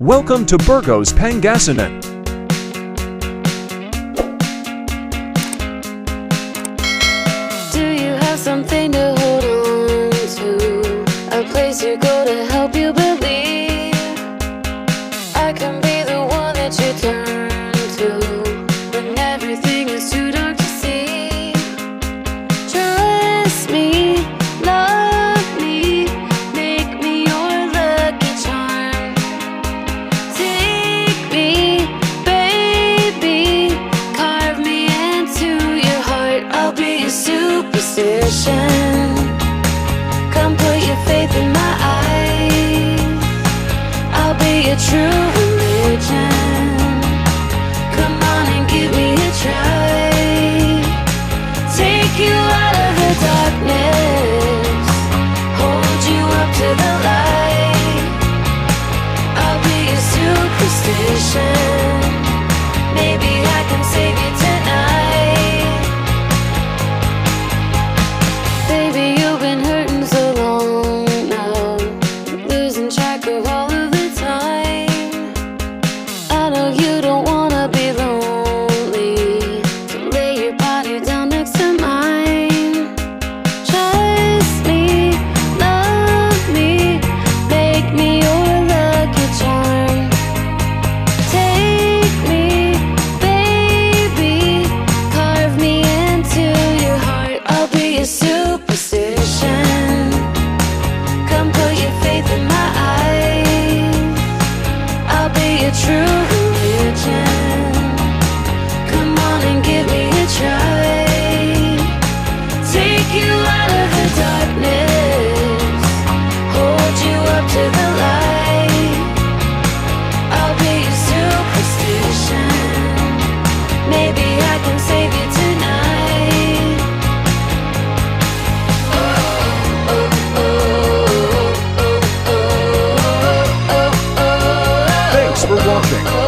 Welcome to Burgos, Pangasinan. Do you have something to hold on to? A place you go to help you believe? I can be the one that you turn to when everything is too dark to see. Trust me, love me, make me your lucky charm. Take me, baby, carve me into your heart. I'll be a superstition. Come put your faith in my eyes. I'll be a true religion. Come on and give me a try. Take you out of the darkness, hold you up to the light. I'll be a superstition. Maybe I can save you tonight. Baby, you've been hurting so long now, losing track of all of the time. I know you don't wanna be lonely, so lay your body down next to mine. Trust me, love me, make me your lucky charm. Take me, baby, carve me into your heart. I'll be a superstition. Come put your faith in my eyes. I'll be a true religion. Come on and give me a try. Take you out of the darkness, hold you up to the light. I'll be a superstition. Maybe I can save you tonight. Oh, oh, oh, oh, oh, oh, oh, oh. Thanks for watching.